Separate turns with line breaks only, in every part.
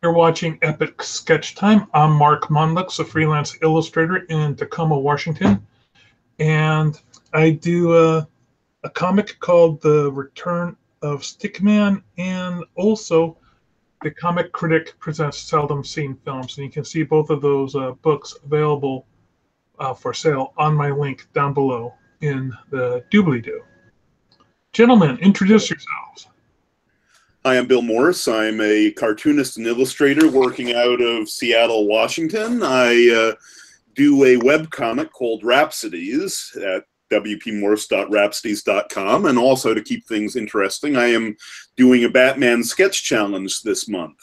You're watching Epic Sketch Time. I'm Mark Monlux, a freelance illustrator in Tacoma, Washington. And I do a comic called The Return of Stickman, and also The Comic Critic Presents Seldom Seen Films. And you can see both of those books available for sale on my link down below in the doobly-doo. Gentlemen, introduce yourselves.
Hi, I'm Bill Morse. I'm a cartoonist and illustrator working out of Seattle, Washington. I do a webcomic called Rhapsodies at wpmorse.rhapsodies.com, and also to keep things interesting, I am doing a Batman sketch challenge this month.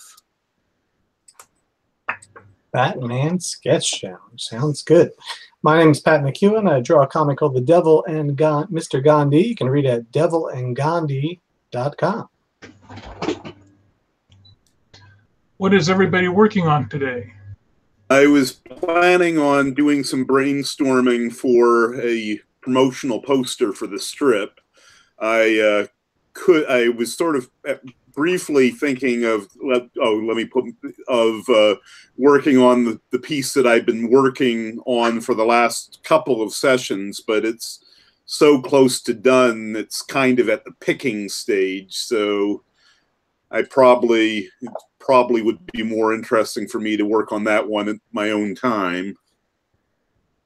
Batman sketch challenge. Sounds good. My name is Pat McCuen. I draw a comic called The Devil and Mr. Gandhi. You can read it at devilandgandhi.com.
What is everybody working on today?
I was planning on doing some brainstorming for a promotional poster for the strip. I was sort of briefly thinking of working on the piece that I've been working on for the last couple of sessions, but it's so close to done, it's kind of at the picking stage, so I probably would be more interesting for me to work on that one at my own time.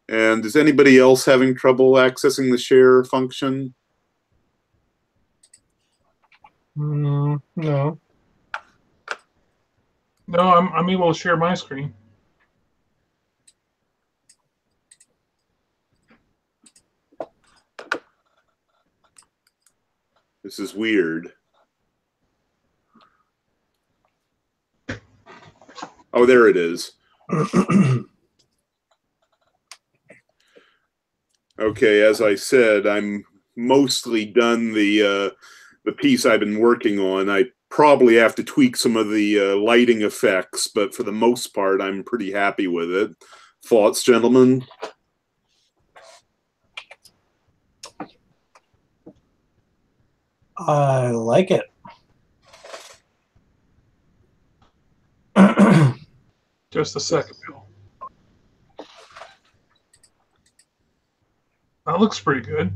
And is anybody else having trouble accessing the share function?
No.
No, I'm able to share my screen.
This is weird. Oh, there it is. Okay, as I said, I'm mostly done the piece I've been working on. I probably have to tweak some of the lighting effects, but for the most part, I'm pretty happy with it. Thoughts, gentlemen?
I like it.
Just a second, Bill. That looks pretty good.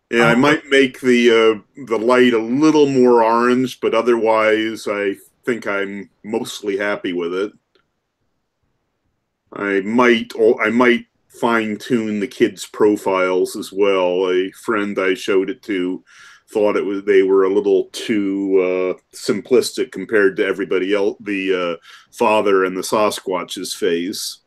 Yeah, I might make the light a little more orange, but otherwise, I think I'm mostly happy with it. I might fine-tune the kids' profiles as well. A friend I showed it to thought they were a little too simplistic compared to everybody else, the father and the Sasquatch's face.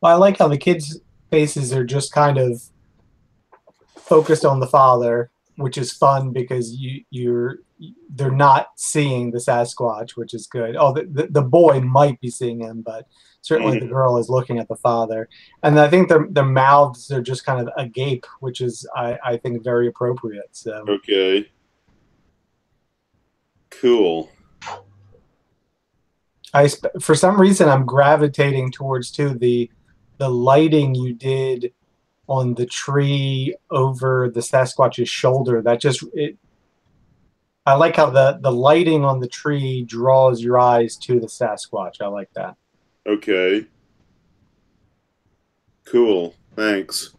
Well, I like how the kids' faces are just kind of focused on the father, which is fun because they're not seeing the Sasquatch, which is good. Oh, the boy might be seeing him, but certainly the girl is looking at the father. And I think their mouths are just kind of agape, which is, I think, very appropriate. So
okay, cool.
For some reason, I'm gravitating towards the lighting you did on the tree over the Sasquatch's shoulder. I like how the lighting on the tree draws your eyes to the Sasquatch. I like that.
Okay. Cool. Thanks.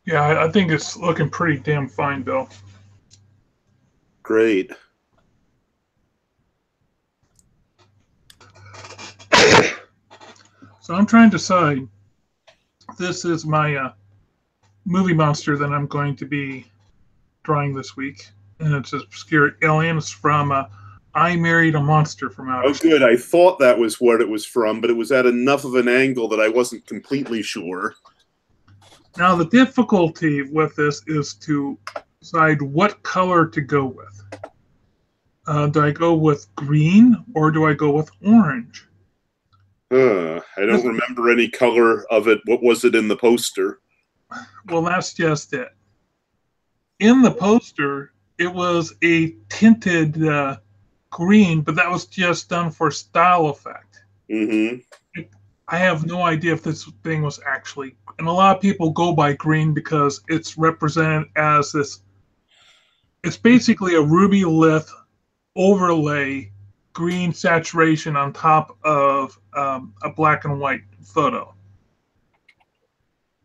Yeah, I think it's looking pretty damn fine, Bill.
Great.
So I'm trying to decide. This is my movie monster that I'm going to be drawing this week. And it's Obscure Aliens from I Married a Monster from Outer Space.
Oh, good. I thought that was what it was from, but it was at enough of an angle that I wasn't completely sure.
Now, the difficulty with this is to decide what color to go with. Do I go with green or do I go with orange?
I don't remember any color of it. What was it in the poster?
Well, that's just it. In the poster, it was a tinted green, but that was just done for style effect.
Mm-hmm.
I have no idea if this thing was actually, and a lot of people go by green because it's represented as this. It's basically a ruby lith overlay green saturation on top of a black and white photo.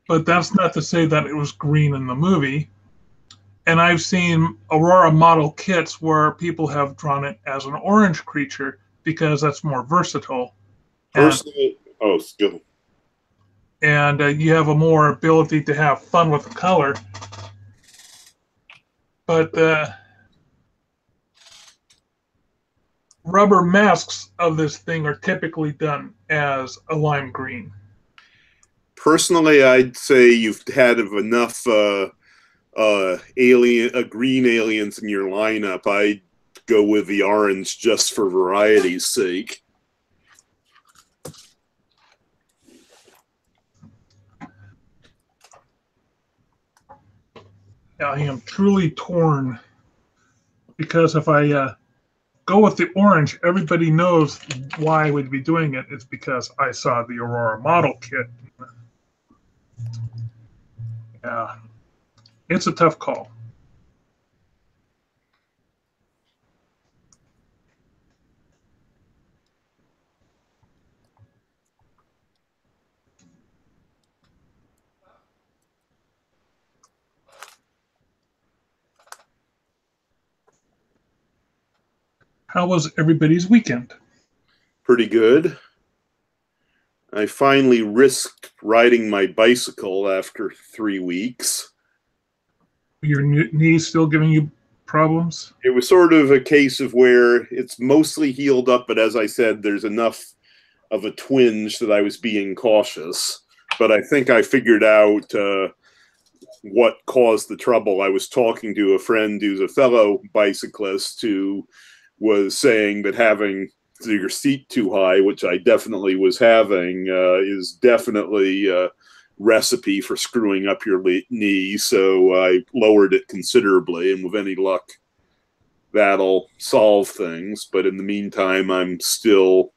But that's not to say that it was green in the movie. And I've seen Aurora model kits where people have drawn it as an orange creature because that's more versatile.
Personally, still.
And you have a more ability to have fun with the color. But the rubber masks of this thing are typically done as a lime green.
Personally, I'd say you've had enough green aliens in your lineup. I'd go with the orange just for variety's sake.
I am truly torn because if I go with the orange, everybody knows why I would be doing it. It's because I saw the Aurora model kit. Yeah, it's a tough call. How was everybody's weekend?
Pretty good. I finally risked riding my bicycle after 3 weeks.
Your knees still giving you problems?
It was sort of a case of where it's mostly healed up, but as I said, there's enough of a twinge that I was being cautious. But I think I figured out what caused the trouble. I was talking to a friend who's a fellow bicyclist who was saying that having your seat too high, which I definitely was having, is definitely a recipe for screwing up your knee. So I lowered it considerably, and with any luck, that'll solve things. But in the meantime, I'm still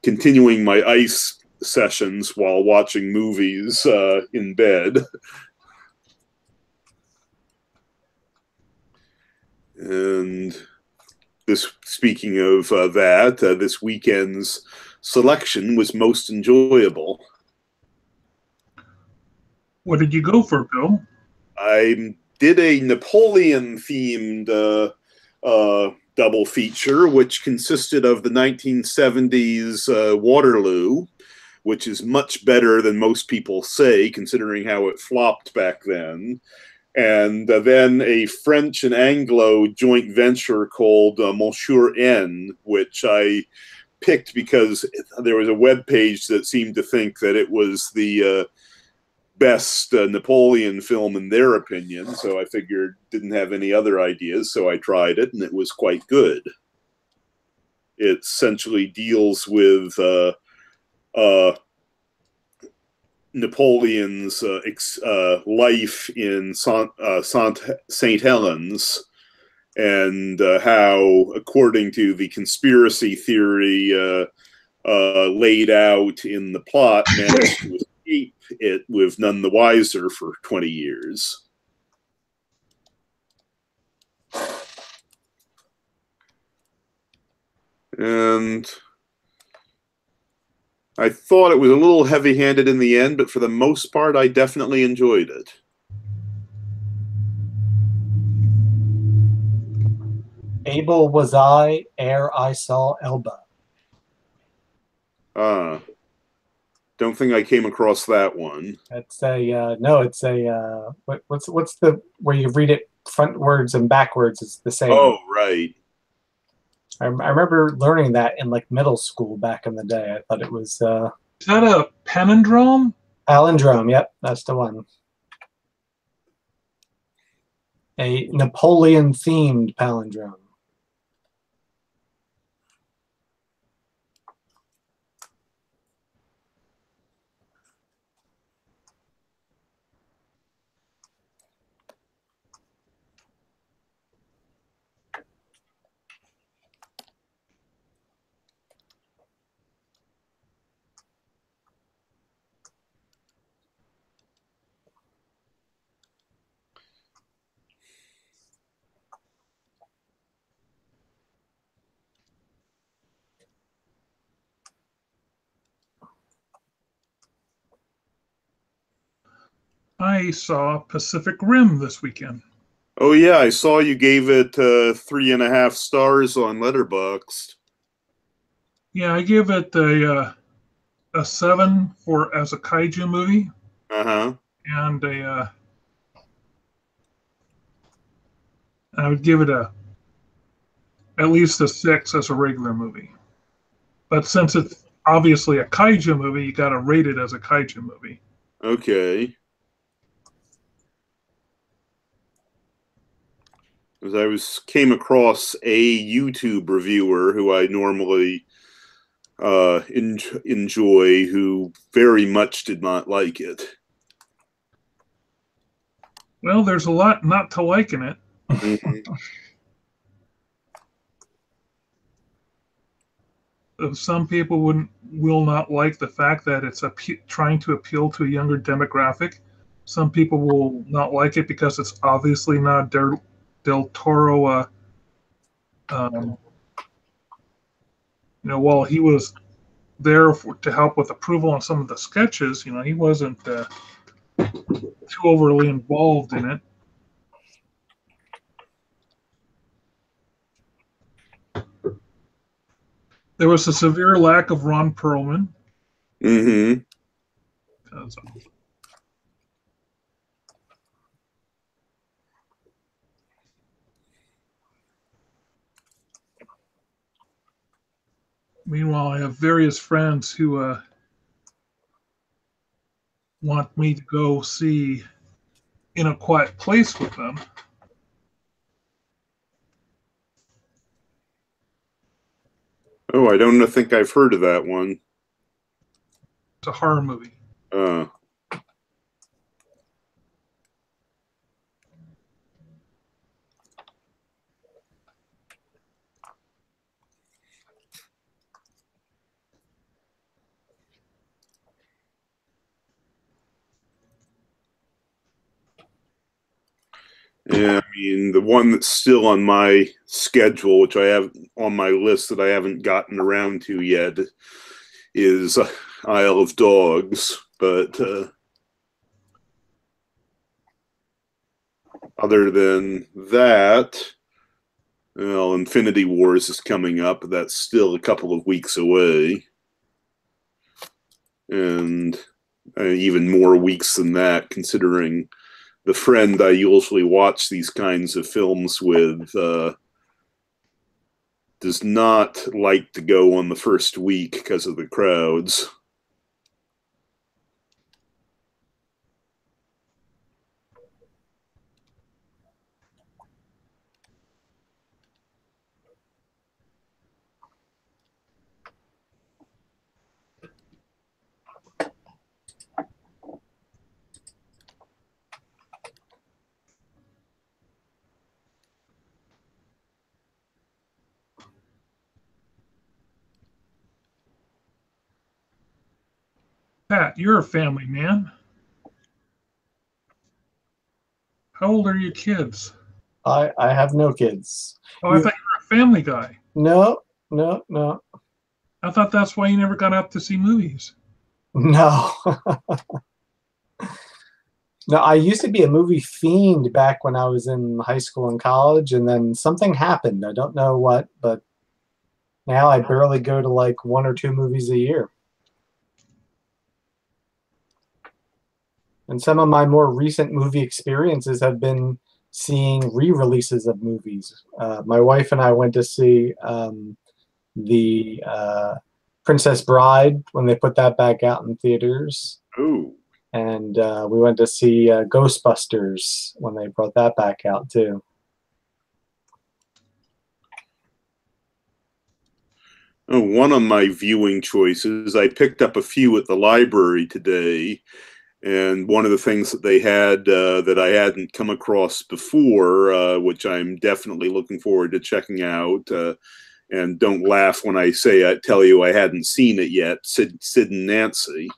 continuing my ice sessions while watching movies in bed. And speaking of that, this weekend's selection was most enjoyable.
What did you go for, Bill?
I did a Napoleon-themed double feature, which consisted of the 1970s Waterloo, which is much better than most people say, considering how it flopped back then. And then a French and Anglo joint venture called Monsieur N, which I picked because there was a web page that seemed to think that it was the best Napoleon film in their opinion. So I figured didn't have any other ideas, so I tried it, and it was quite good. It essentially deals with Napoleon's life in St. Helens, and how, according to the conspiracy theory laid out in the plot, managed to escape it with none the wiser for 20 years. And I thought it was a little heavy-handed in the end, but for the most part, I definitely enjoyed it.
Able was I ere I saw Elba.
Don't think I came across that one.
It's a no. It's a what's the where you read it frontwards and backwards? It's the same.
Oh, right.
I remember learning that in like middle school back in the day. I thought it was
Is that a palindrome?
palindrome. Yep, that's the one. A Napoleon-themed palindrome.
I saw Pacific Rim this weekend.
Oh yeah, I saw you gave it 3.5 stars on Letterboxd.
Yeah, I give it a 7 for as a kaiju movie,
Uh-huh.
and I would give it at least a 6 as a regular movie. But since it's obviously a kaiju movie, you got to rate it as a kaiju movie.
Okay. As I came across a YouTube reviewer who I normally enjoy, who very much did not like it.
Well, there's a lot not to like in it.
Mhm.
Some people will not like the fact that it's trying to appeal to a younger demographic. Some people will not like it because it's obviously not Del Toro. Um, while he was there to help with approval on some of the sketches, he wasn't too overly involved in it. There was a severe lack of Ron Perlman.
Mm-hmm.
Meanwhile, I have various friends who want me to go see In a Quiet Place with them.
Oh, I don't think I've heard of that one.
It's a horror movie.
Yeah, I mean, the one that's still on my schedule, which I have on my list that I haven't gotten around to yet, is Isle of Dogs. But other than that, well, Infinity Wars is coming up. But that's still a couple of weeks away. And even more weeks than that, considering the friend I usually watch these kinds of films with does not like to go on the first week because of the crowds.
Pat, you're a family man. How old are your kids?
I have no kids.
Oh, I thought you were a family guy.
No, no, no,
I thought that's why you never got out to see movies.
no. No, I used to be a movie fiend back when I was in high school and college, and then something happened. I don't know what, but now I barely go to like 1 or 2 movies a year. And some of my more recent movie experiences have been seeing re-releases of movies. My wife and I went to see the Princess Bride when they put that back out in theaters.
Oh.
And we went to see Ghostbusters when they brought that back out too.
Oh, one of my viewing choices, I picked up a few at the library today, and one of the things that they had that I hadn't come across before, which I'm definitely looking forward to checking out, and don't laugh when I tell you I hadn't seen it yet, Sid and Nancy.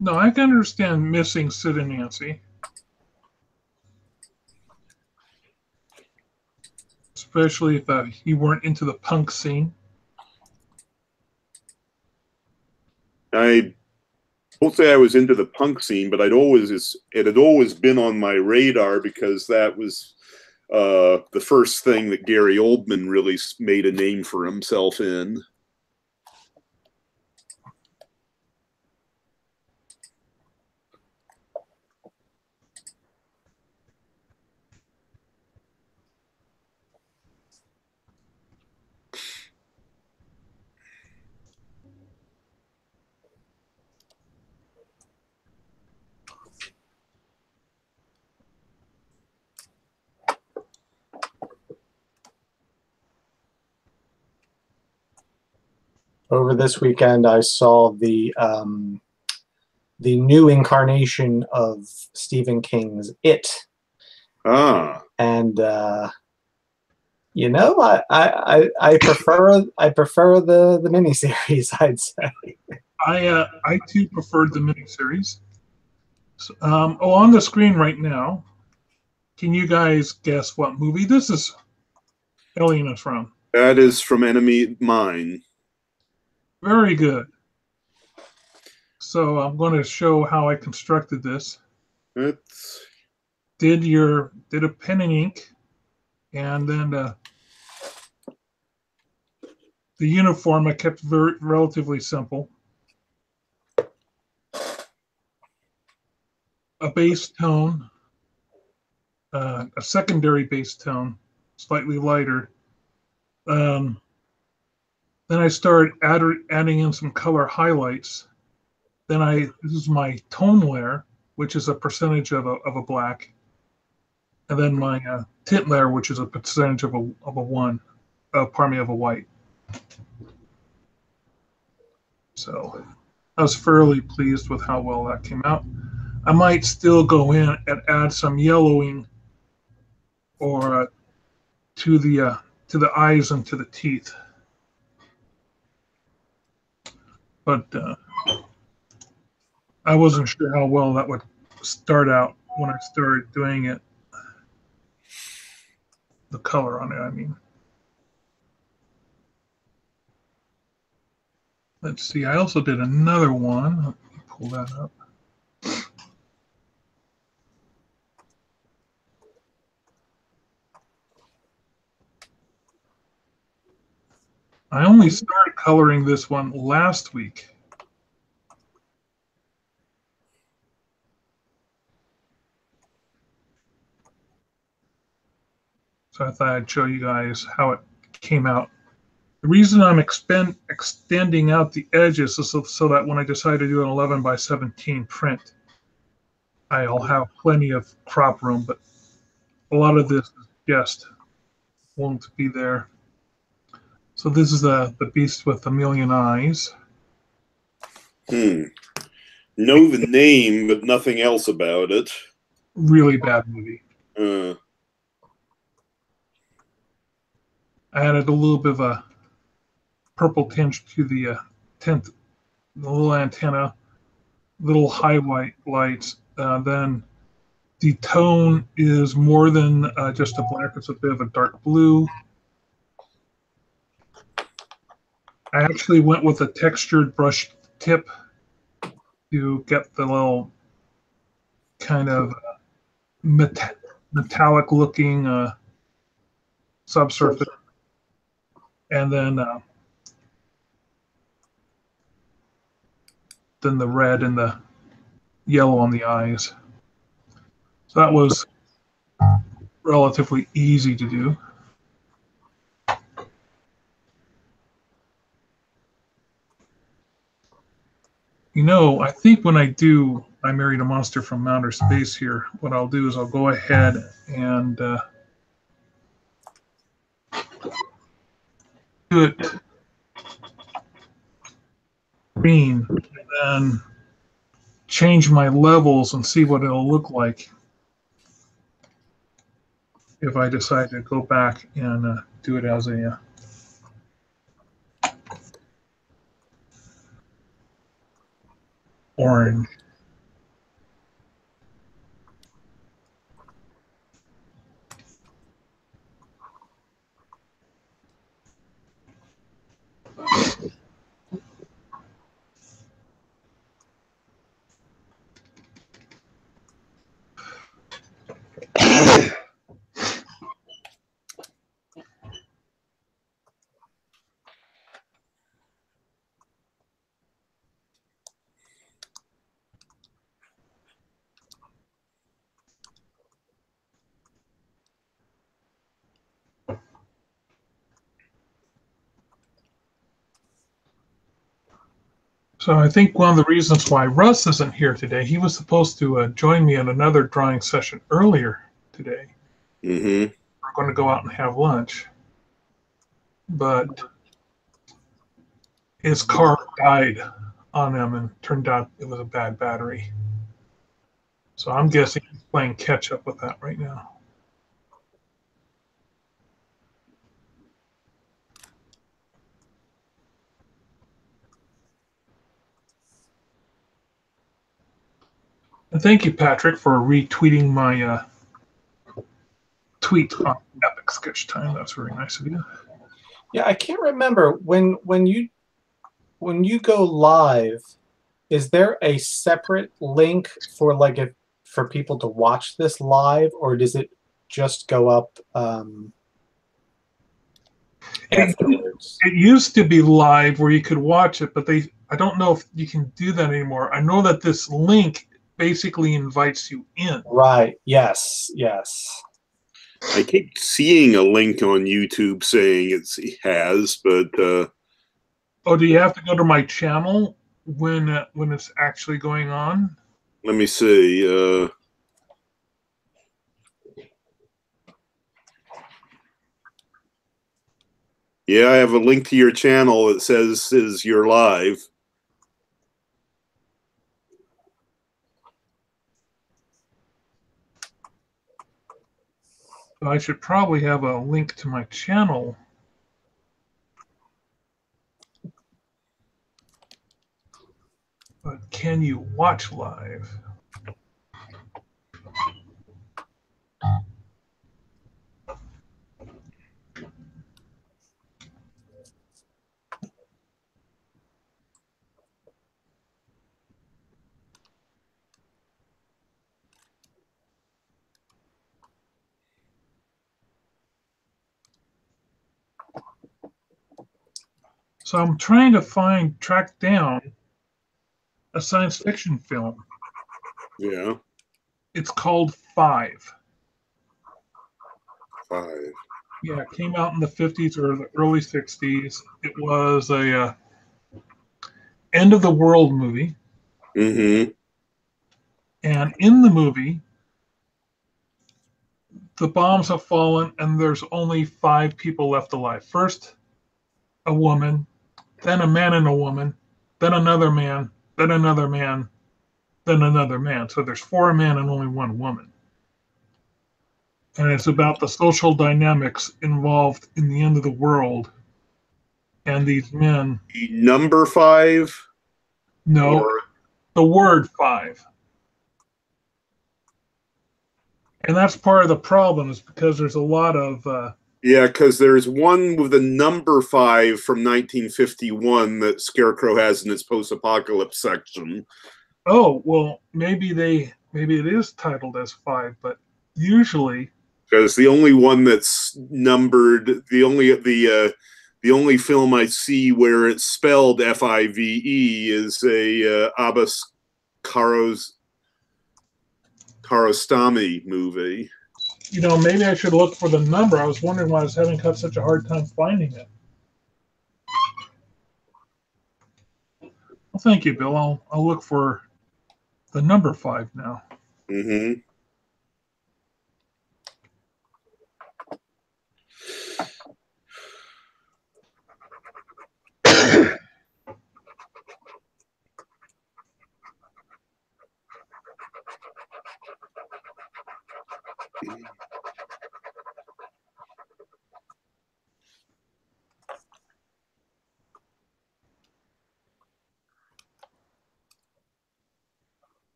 No, I can understand missing Sid and Nancy. Especially if you weren't into the punk scene.
I won't say I was into the punk scene, but it had always been on my radar because that was the first thing that Gary Oldman really made a name for himself in.
Over this weekend, I saw the new incarnation of Stephen King's It.
Ah.
And you know, I prefer the miniseries, I'd say.
I too preferred the miniseries. So, on the screen right now, can you guys guess what movie this is? Alien is from.
That is from Enemy Mine.
Very good. So I'm going to show how I constructed this.
It's
Did a pen and ink, and then the uniform I kept relatively simple. A bass tone, a secondary bass tone, slightly lighter. Then I started adding in some color highlights. Then this is my tone layer, which is a percentage of a black, and then my tint layer, which is a percentage of a white. So I was fairly pleased with how well that came out. I might still go in and add some yellowing, or to the eyes and to the teeth, but I wasn't sure how well that would start out when I started doing it. The color on it, I mean. Let's see, I also did another one. Let me pull that up. I only started coloring this one last week. So I thought I'd show you guys how it came out. The reason I'm extending out the edges is so that when I decide to do an 11 by 17 print, I'll have plenty of crop room, but a lot of this just won't be there. So this is the beast with a million eyes.
Know the name, but nothing else about it.
Really bad movie. I added a little bit of a purple tinge to the tint, the little antenna, little high white lights. Then the tone is more than just a black. It's a bit of a dark blue. I actually went with a textured brush tip to get the little kind of metallic looking subsurface. And then the red and the yellow on the eyes. So that was relatively easy to do. You know, I think when I Married a Monster from Outer Space here, what I'll do is I'll go ahead and do it green, and then change my levels and see what it'll look like if I decide to go back and do it as a orange. So I think one of the reasons why Russ isn't here today, he was supposed to join me in another drawing session earlier today.
Mm-hmm.
We're going to go out and have lunch. But his car died on him and turned out it was a bad battery. So I'm guessing he's playing catch up with that right now. And thank you, Patrick, for retweeting my tweet on Epic Sketch Time. That's very nice of you.
Yeah, I can't remember when you go live. Is there a separate link for for people to watch this live, or does it just go up afterwards?
It used to be live where you could watch it, but I don't know if you can do that anymore. I know that this link basically invites you in.
Right. Yes. Yes.
I keep seeing a link on YouTube saying it has, but
oh, do you have to go to my channel when it's actually going on?
let me see. Yeah, I have a link to your channel that says you're live.
So I should probably have a link to my channel. But can you watch live? So I'm trying to track down a science fiction film.
Yeah.
It's called 5.
5.
Yeah, it came out in the 50s or the early 60s. It was a end of the world movie.
Mm-hmm.
And in the movie, the bombs have fallen and there's only 5 people left alive. First, a woman, then a man and a woman, then another man, then another man, then another man. So there's 4 men and only 1 woman. And it's about the social dynamics involved in the end of the world. And these men.
Number 5?
No,
or...
the word 5. And that's part of the problem, is because there's a lot of...
yeah, because there's one with the number 5 from 1951 that Scarecrow has in its post-apocalypse section.
Oh, well, maybe it is titled as 5, but usually...
Because the only one that's numbered, the only film I see where it's spelled F-I-V-E is a Abbas Kiarostami movie.
You know, maybe I should look for the number. I was wondering why I was having such a hard time finding it. Well, thank you, Bill. I'll look for the number 5 now.
Mm-hmm.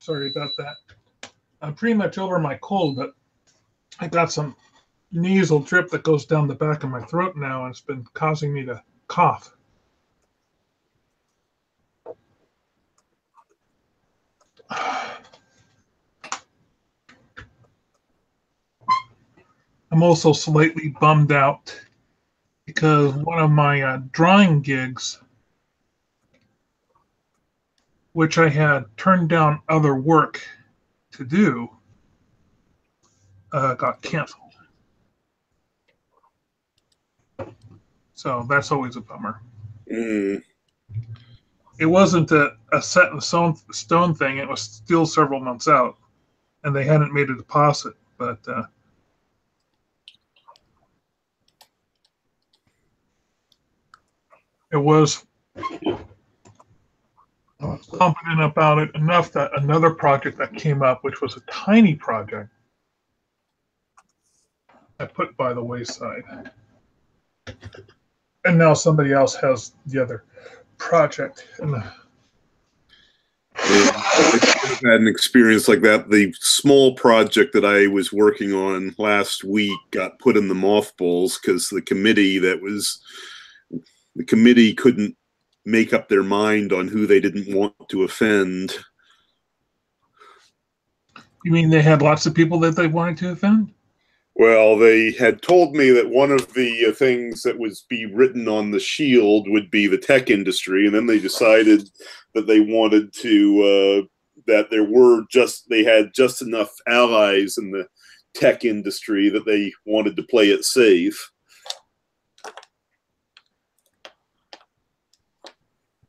Sorry about that. I'm pretty much over my cold, but I got some nasal drip that goes down the back of my throat now, and it's been causing me to cough. I'm also slightly bummed out because one of my drawing gigs which I had turned down other work to do, got canceled. So that's always a bummer.
Mm.
It wasn't a set in stone thing. It was still several months out, and they hadn't made a deposit. But it was confident about it enough that another project that came up, which was a tiny project, I put by the wayside. And now somebody else has the other project. And
I've had an experience like that. The small project that I was working on last week got put in the mothballs because the committee couldn't make up their mind on who they didn't want to offend.
you mean they had lots of people that they wanted to offend?
Well, they had told me that one of the things that was be written on the shield would be the tech industry, and then they decided that they wanted to that they had just enough allies in the tech industry that they wanted to play it safe.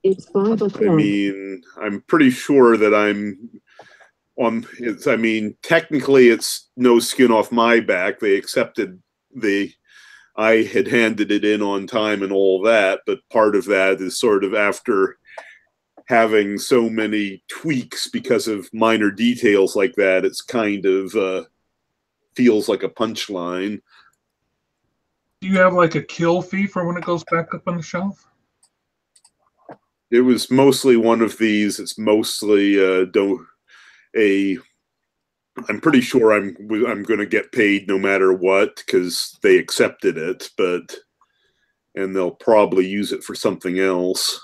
It's 5 o'clock.
I mean, I'm pretty sure that technically it's no skin off my back. They accepted I had handed it in on time and all that, but part of that is sort of after having so many tweaks because of minor details like that, it's kind of feels like a punchline.
Do you have like a kill fee for when it goes back up on the shelf?
It was mostly one of these. It's mostly I'm pretty sure I'm going to get paid no matter what because they accepted it, and they'll probably use it for something else.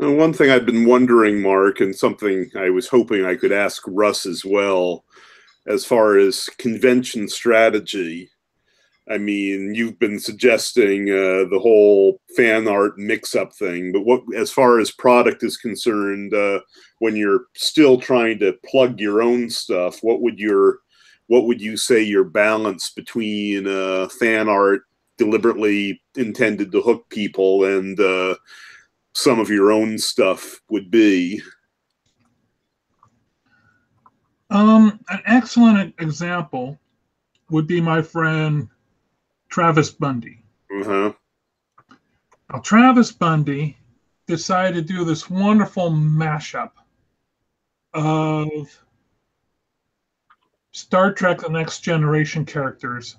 One thing I've been wondering, Mark, and something I was hoping I could ask Russ as well, as far as convention strategy. I mean, you've been suggesting the whole fan art mix-up thing, but as far as product is concerned, when you're still trying to plug your own stuff, what would you say your balance between fan art deliberately intended to hook people and some of your own stuff would be?
An excellent example would be my friend Travis Bundy.
Uh-huh.
Now, Travis Bundy decided to do this wonderful mashup of Star Trek The Next Generation characters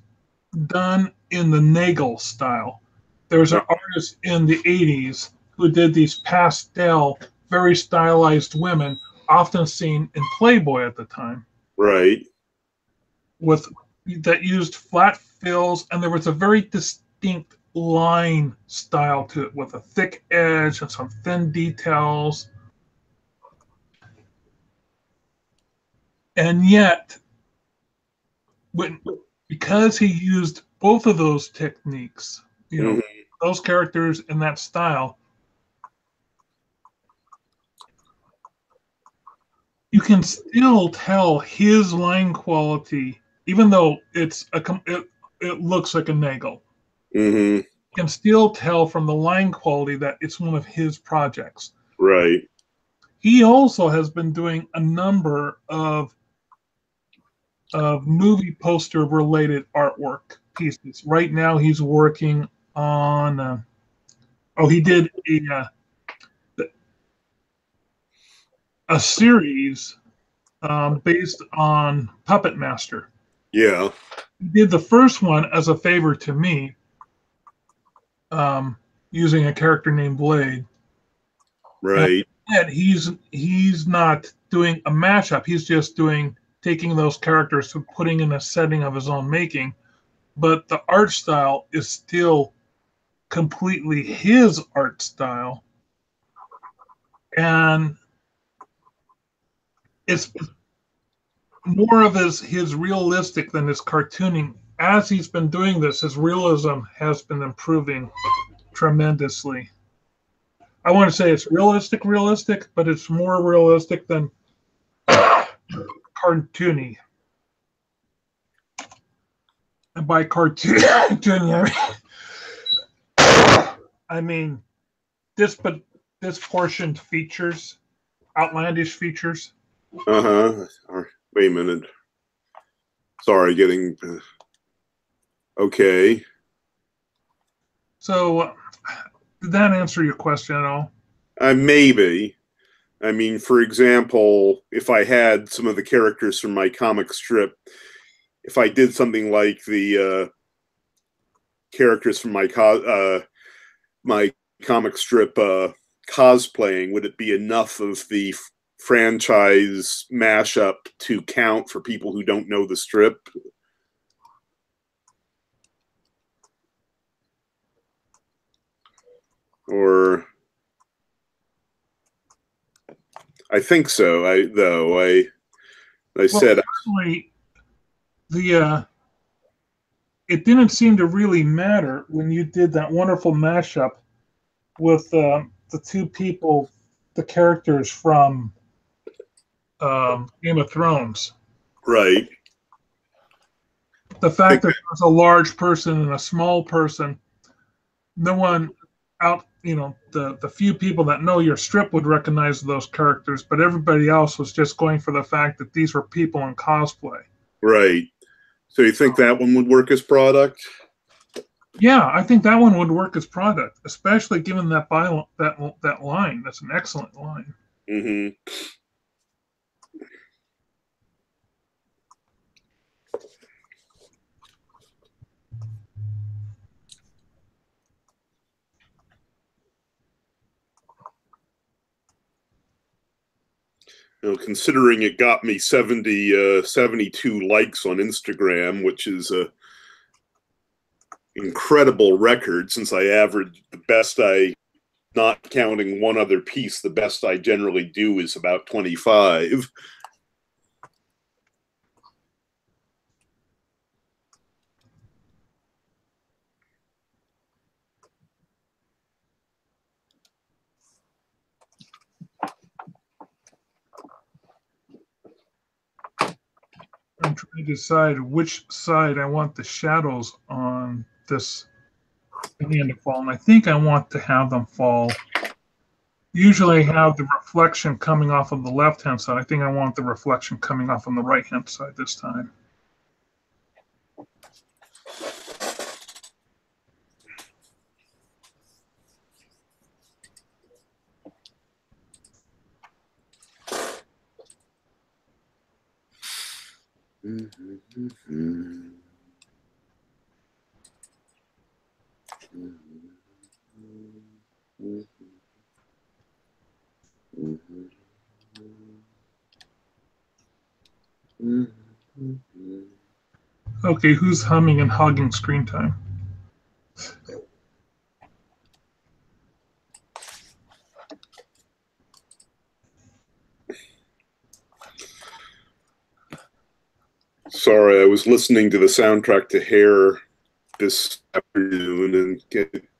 done in the Nagel style. There was an artist in the 80s who did these pastel, very stylized women, often seen in Playboy at the time.
Right.
That used flat fills, and there was a very distinct line style to it with a thick edge and some thin details. And yet, because he used both of those techniques, those characters in that style, you can still tell his line quality, even though it looks like a Nagel.
Mm-hmm.
You can still tell from the line quality that it's one of his projects.
Right.
He also has been doing a number of movie poster related artwork pieces. Right now he's working on he did a series based on Puppet Master.
Yeah.
He did the first one as a favor to me, using a character named Blade.
Right.
And he's not doing a mashup. He's just taking those characters and putting in a setting of his own making. But the art style is still completely his art style. And it's more of his realistic than his cartooning. As he's been doing this, his realism has been improving tremendously. I want to say it's realistic, but it's more realistic than cartoony. And by cartoony, I mean disproportioned features, outlandish features.
Uh-huh. Wait a minute. Sorry, getting... okay.
So, did that answer your question at all?
Maybe. I mean, for example, if I had some of the characters from my comic strip, if I did something like the characters from my comic strip cosplaying, would it be enough of the franchise mashup to count for people who don't know the strip? Or I think so. I said
actually, it didn't seem to really matter when you did that wonderful mashup with the two people, the characters from Game of Thrones.
Right.
The fact that there's a large person and a small person, no one out, the few people that know your strip would recognize those characters, but everybody else was just going for the fact that these were people in cosplay.
Right. So you think that one would work as product?
Yeah, I think that one would work as product, especially given that line. That's an excellent line.
Mm-hmm. Considering it got me 72 likes on Instagram, which is a incredible record, since I average the best not counting one other piece, the best I generally do is about 25.
I'm trying to decide which side I want the shadows on this hand to fall, and I think I want to have them fall. Usually I have the reflection coming off of the left-hand side. I think I want the reflection coming off on the right-hand side this time. Okay, who's humming and hogging screen time?
Sorry, I was listening to the soundtrack to Hair this afternoon, and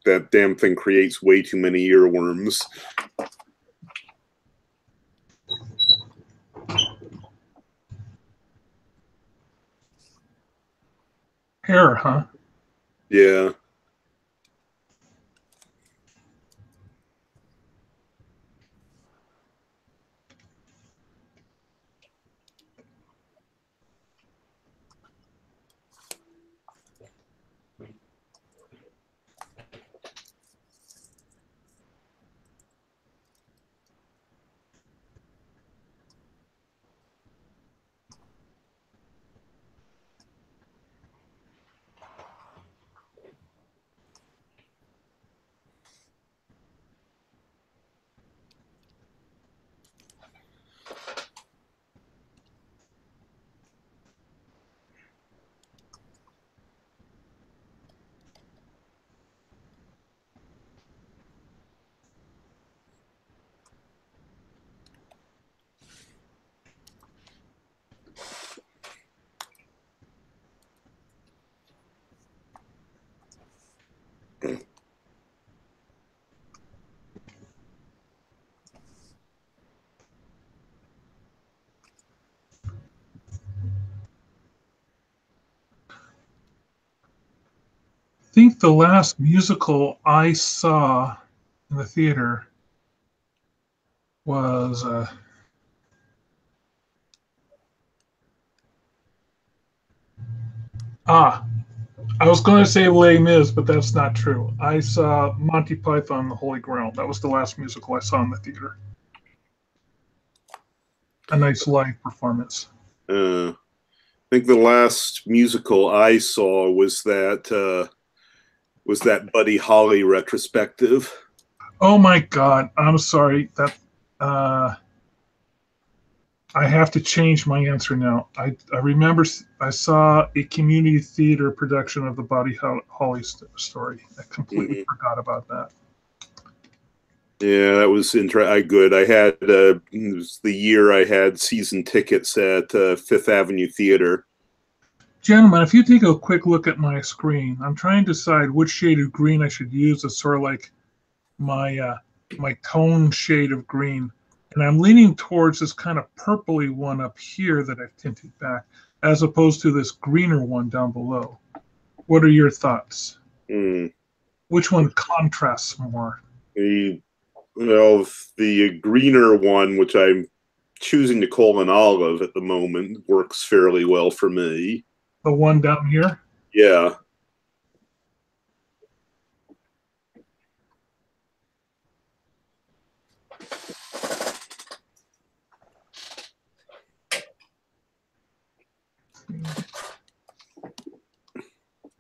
that damn thing creates way too many earworms.
Hair, huh?
Yeah.
I think the last musical I saw in the theater was I was going to say Les Mis, but that's not true. I saw Monty Python and the Holy Grail. That was the last musical I saw in the theater. A nice live performance.
I think the last musical I saw was that Buddy Holly retrospective.
Oh my God! I'm sorry. That I have to change my answer now. I remember I saw a community theater production of the Buddy Holly story. I completely forgot about that.
Yeah, that was good. I had it was the year I had season tickets at Fifth Avenue Theater.
Gentlemen, if you take a quick look at my screen, I'm trying to decide which shade of green I should use as sort of like my my tone shade of green. And I'm leaning towards this kind of purpley one up here that I've tinted back, as opposed to this greener one down below. What are your thoughts? Which one contrasts more?
The greener one, which I'm choosing to call an olive at the moment, works fairly well for me.
The one down here?
Yeah.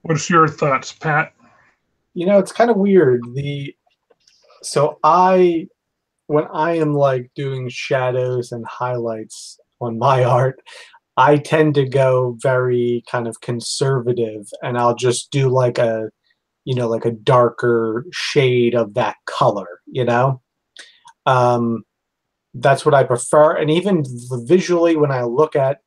What's your thoughts, Pat?
You know, it's kind of weird. When I am like doing shadows and highlights on my art, I tend to go very kind of conservative, and I'll just do like a darker shade of that color, that's what I prefer. And even visually, when I look at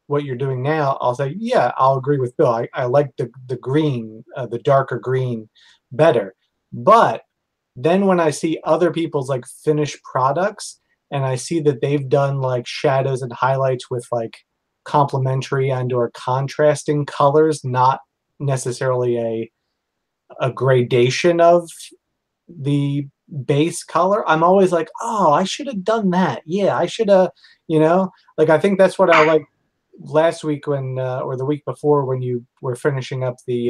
what you're doing now, I'll say, yeah, I'll agree with Bill. I like the green, the darker green better. But then when I see other people's like finished products, and I see that they've done like shadows and highlights with like complementary and or contrasting colors, not necessarily a gradation of the base color, I'm always like, oh, I should have done that. Yeah, I should have, like, I think that's what I like last week when, or the week before when you were finishing up the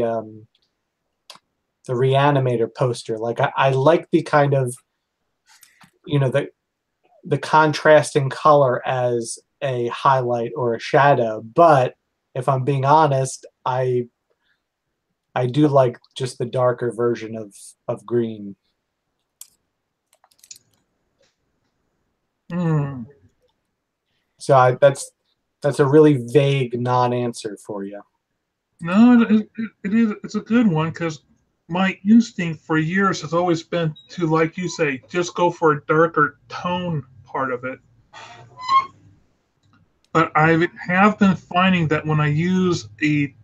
Reanimator poster. Like, I like the kind of, the contrasting color as a highlight or a shadow, but if I'm being honest, I do like just the darker version of green.
Hmm.
So that's a really vague non-answer for you.
No, it is. It's a good one because my instinct for years has always been to, like you say, just go for a darker tone part of it. But I have been finding that when I use a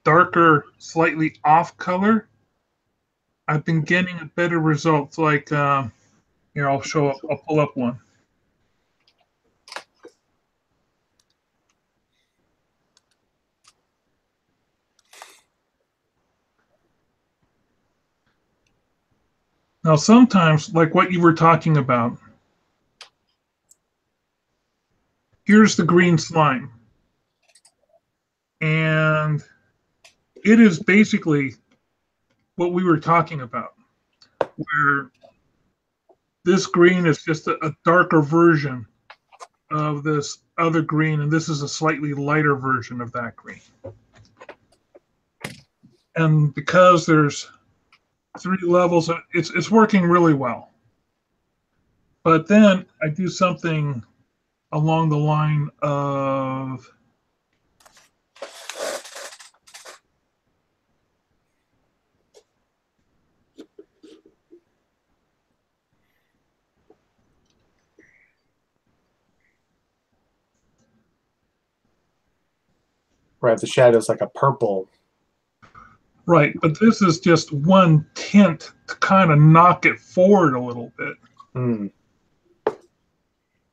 darker, slightly off color, I've been getting a better results. Like here, I'll pull up one. Now, sometimes, like what you were talking about, here's the green slime. And it is basically what we were talking about, where this green is just a darker version of this other green, and this is a slightly lighter version of that green. And because there's 3 levels, it's working really well. But then I do something along the line of
Right, the shadow's like a purple.
right, but this is just one tint to kind of knock it forward a little bit.
Hmm.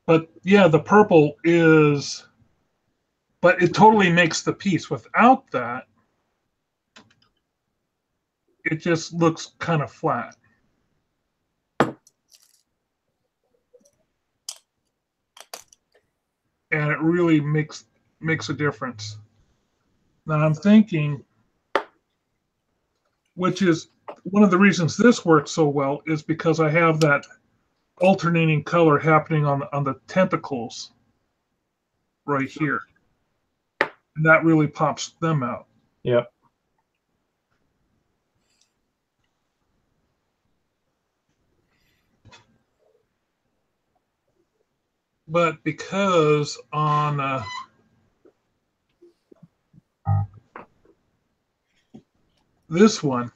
But yeah, the purple is, but it totally makes the piece. Without that, it just looks kind of flat. And it really makes a difference. Now I'm thinking, which is one of the reasons this works so well, is because I have that alternating color happening on the tentacles right here, and that really pops them out.
Yep.
But because on this one,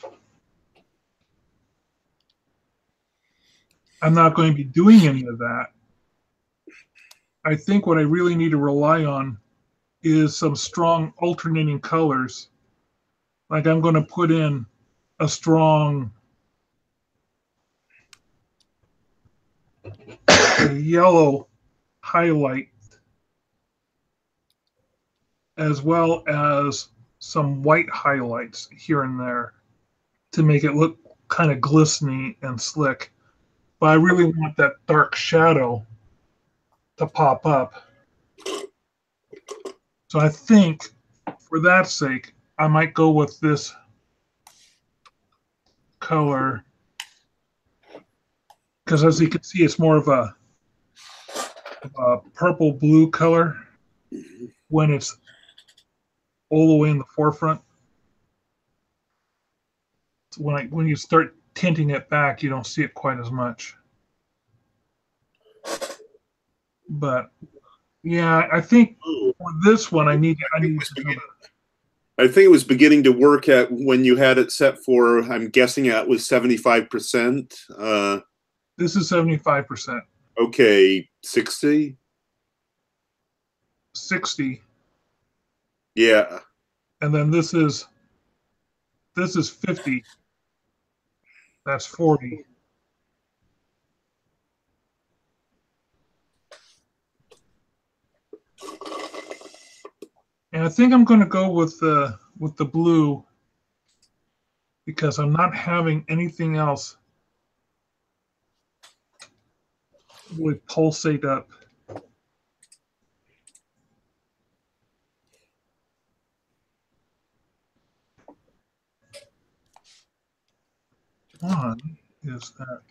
I'm not going to be doing any of that. I think what I really need to rely on is some strong alternating colors. Like I'm going to put in a strong yellow highlight as well as some white highlights here and there to make it look kind of glistening and slick. But I really want that dark shadow to pop up. So I think for that sake, I might go with this color because as you can see, it's more of a purple blue color when it's all the way in the forefront. So when you start tinting it back, you don't see it quite as much. But yeah, I think for this one, I need to.
I think it was beginning to work at when you had it set for, I'm guessing it was 75%.
This is 75%.
Okay, 60?
60.
Yeah.
And then this is 50. That's 40. And I think I'm going to go with the blue because I'm not having anything else really pulsate up. One is that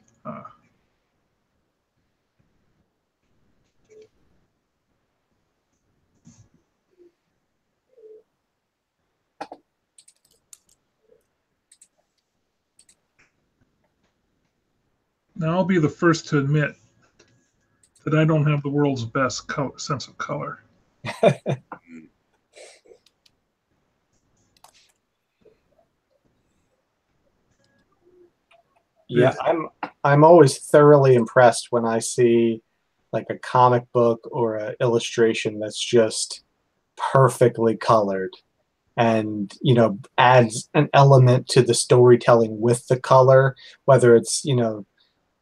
Now, I'll be the first to admit that I don't have the world's best sense of color.
Yeah, I'm always thoroughly impressed when I see like a comic book or an illustration that's just perfectly colored and adds an element to the storytelling with the color, whether it's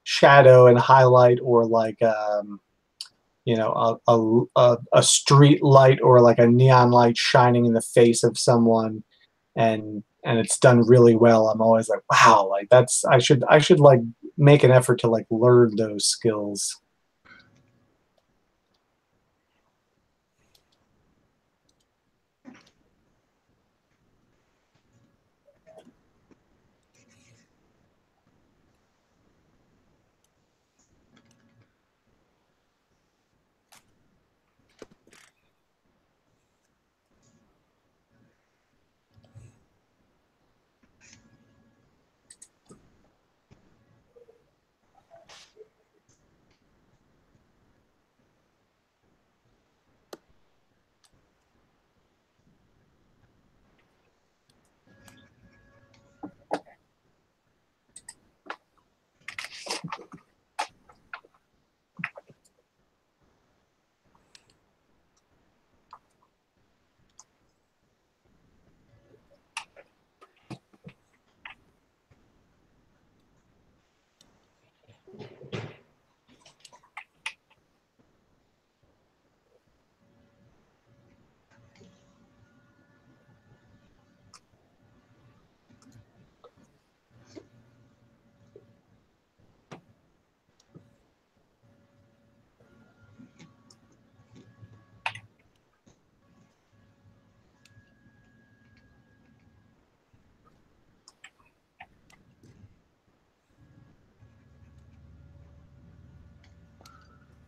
shadow and highlight or like a street light or like a neon light shining in the face of someone, and it's done really well. I'm always like, wow, like that's I should like make an effort to like learn those skills.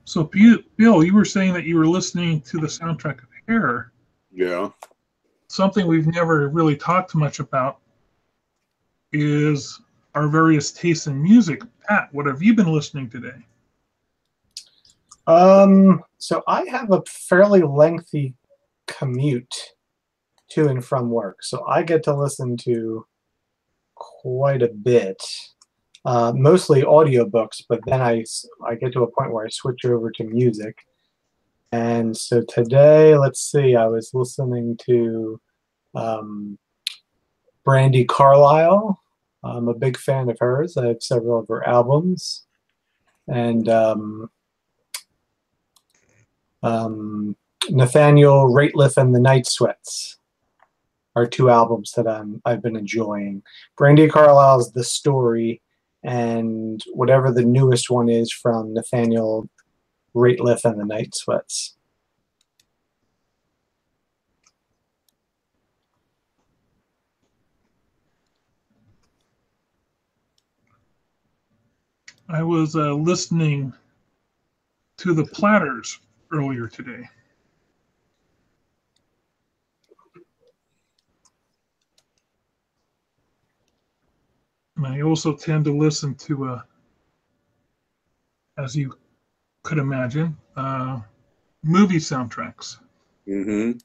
So, Bill, you were saying that you were listening to the soundtrack of Hair.
Yeah.
Something we've never really talked much about is our various tastes in music. Pat, what have you been listening today?
So I have a fairly lengthy commute to and from work, so I get to listen to quite a bit. Mostly audiobooks, but then I get to a point where I switch over to music. And so today, let's see, I was listening to Brandi Carlile. I'm a big fan of hers. I have several of her albums. And Nathaniel Rateliff and the Night Sweats are two albums that I've been enjoying. Brandi Carlile's The Story, and whatever the newest one is from Nathaniel Rateliff and the Night Sweats.
I was listening to the Platters earlier today. And I also tend to listen to, as you could imagine, movie soundtracks.
Mm-hmm.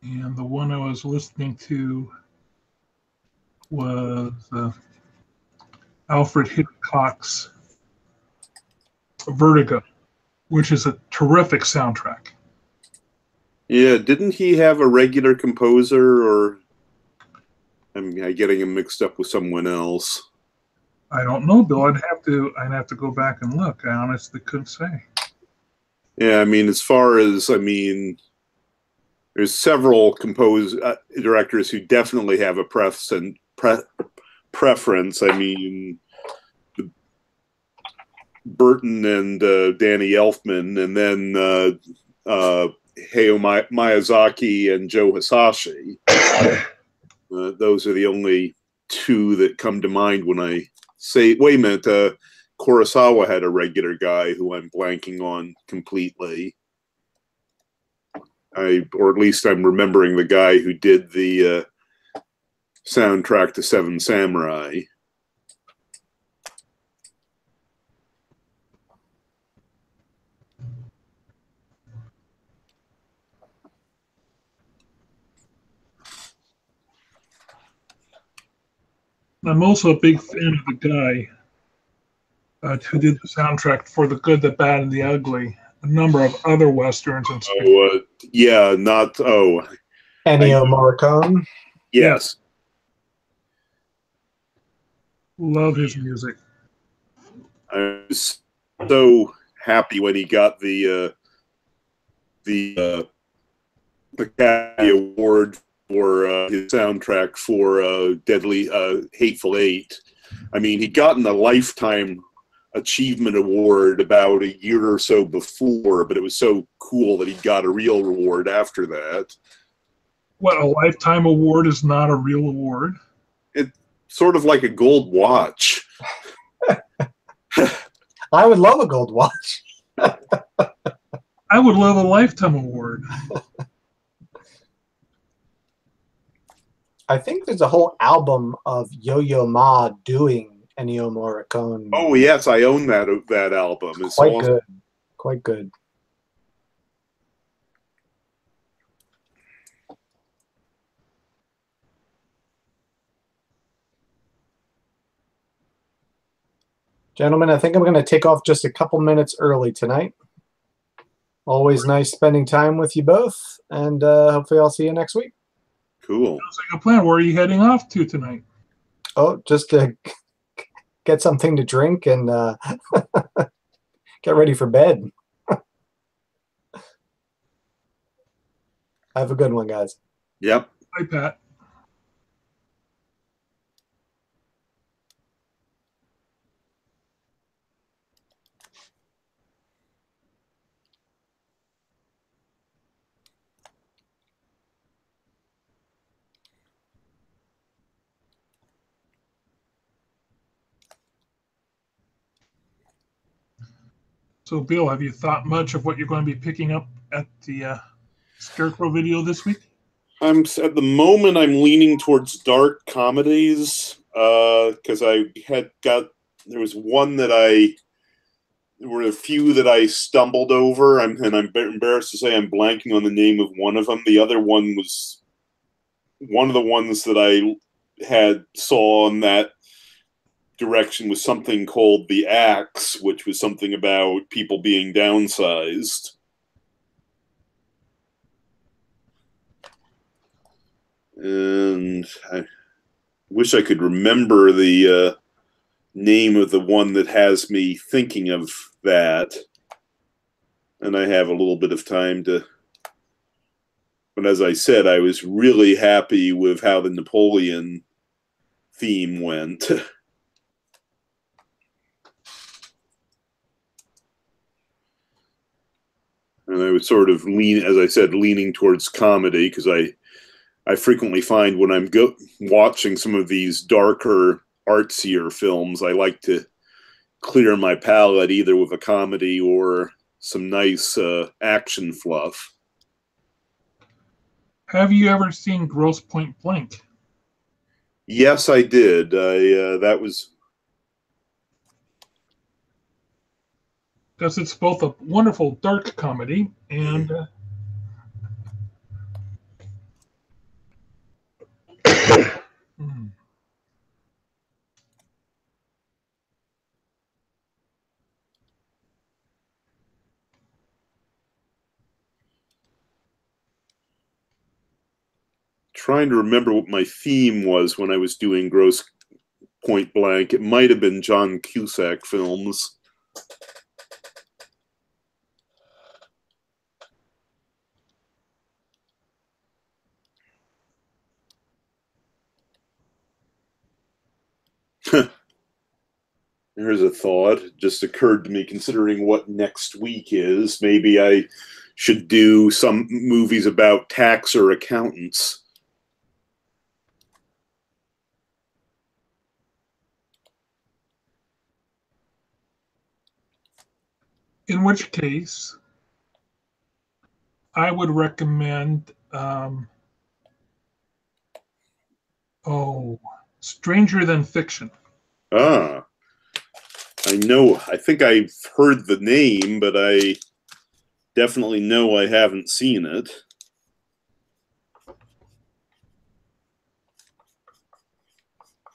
And the one I was listening to was Alfred Hitchcock's Vertigo, which is a terrific soundtrack.
Yeah, didn't he have a regular composer, or am I getting him mixed up with someone else?
I don't know, Bill. I'd have to go back and look. I honestly couldn't say.
Yeah, I mean, as far as there's several directors who definitely have a preference. I mean, Burton and Danny Elfman, and then Hayao Miyazaki and Joe Hisaishi. Those are the only two that come to mind when I say, wait a minute, Kurosawa had a regular guy who I'm blanking on completely. or at least I'm remembering the guy who did the soundtrack to Seven Samurai.
I'm also a big fan of the guy who did the soundtrack for The Good, the Bad, and the Ugly, a number of other westerns and stuff.
Yeah, not
Ennio Morricone.
Yes.
Love his music.
I was so happy when he got the Academy Award for his soundtrack for Deadly Hateful Eight. I mean, he'd gotten a Lifetime Achievement Award about a year or so before, but it was so cool that he got a real reward after that.
What, a Lifetime Award is not a real award?
It's sort of like a gold watch.
I would love a gold watch.
I would love a Lifetime Award.
I think there's a whole album of Yo-Yo Ma doing Ennio Morricone.
Oh yes, I own that album. It's
quite
awesome.
good. Quite good. Gentlemen, I think I'm going to take off just a couple minutes early tonight. Always nice spending time with you both, and hopefully I'll see you next week.
Cool.
Sounds like a plan. Where are you heading off to tonight?
Oh, just to get something to drink and get ready for bed. Have a good one, guys.
Yep.
Bye, Pat. So, Bill, have you thought much of what you're going to be picking up at the Scarecrow video this week?
At the moment I'm leaning towards dark comedies because there was one that there were a few that I stumbled over, and I'm embarrassed to say I'm blanking on the name of one of them. The other one was one of the ones that I saw in that direction was something called The Axe, which was something about people being downsized. And I wish I could remember the name of the one that has me thinking of that. And I have a little bit of time to... But as I said, I was really happy with how the Napoleon theme went. And I was sort of leaning towards comedy because I frequently find when I'm watching some of these darker, artsier films, I like to clear my palate either with a comedy or some nice action fluff.
Have you ever seen Grosse Point Blank?
Yes, I did. That was...
Because it's both a wonderful dark comedy and
trying to remember what my theme was when I was doing Grosse Point Blank. It might have been John Cusack films. Here's a thought. It just occurred to me, considering what next week is. Maybe I should do some movies about tax or accountants.
in which case I would recommend Stranger Than Fiction.
Ah, I think I've heard the name, but I definitely know I haven't seen it.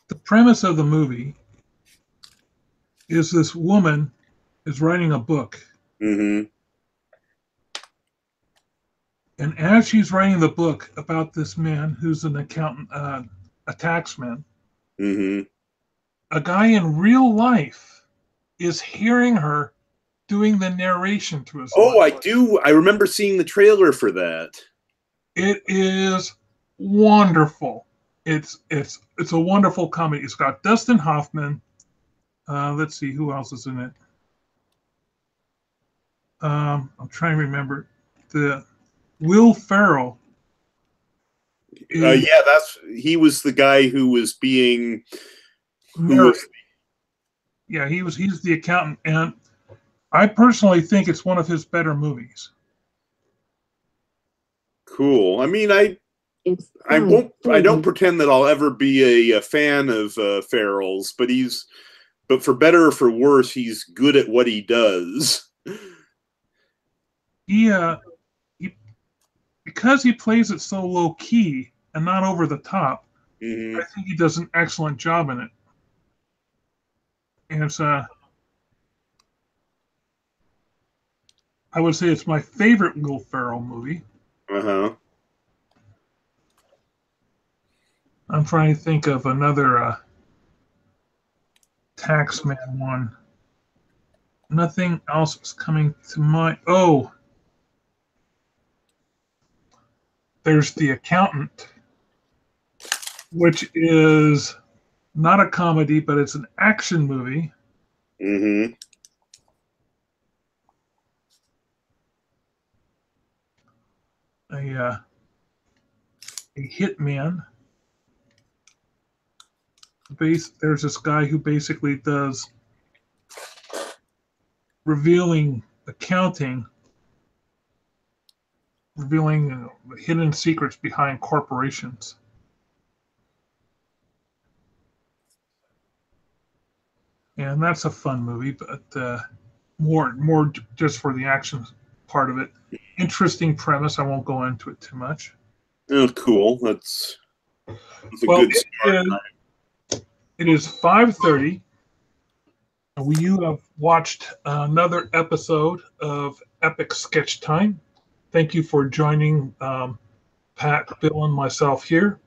The premise of the movie is this woman is writing a book.
Mm-hmm.
And as she's writing the book about this man who's an accountant, a taxman,
Mm-hmm.
a guy in real life is hearing her doing the narration to his life.
I do. I remember seeing the trailer for that.
It is wonderful. It's a wonderful comedy. It's got Dustin Hoffman. Let's see who else is in it. I'm trying to remember. The Will Ferrell.
He was the guy who was being.
He's the accountant, and I personally think it's one of his better movies.
Cool. I mean, I don't pretend that I'll ever be a fan of Ferrell's, but for better or for worse, he's good at what he does.
Because he plays it so low key and not over the top,
Mm-hmm.
I think he does an excellent job in it. And it's I would say it's my favorite Will Ferrell movie.
Uh-huh.
I'm trying to think of another taxman one. Nothing else is coming to mind. Oh, there's The Accountant, which is not a comedy, but it's an action movie.
Mm-hmm.
A hitman. There's this guy who basically does revealing accounting, revealing hidden secrets behind corporations. And that's a fun movie, but more just for the action part of it. Interesting premise. I won't go into it too much.
Oh, cool. That's a good start.
It is 5:30. You have watched another episode of Epic Sketch Time. Thank you for joining Pat, Bill, and myself here.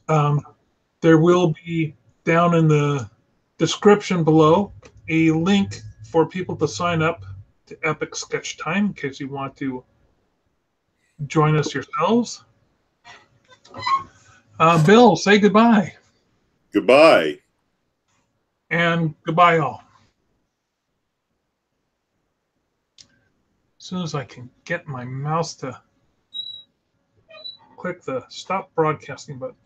There will be down in the description below a link for people to sign up to Epic Sketch Time in case you want to join us yourselves. Bill, say goodbye.
Goodbye.
And goodbye, all. As soon as I can get my mouse to click the stop broadcasting button.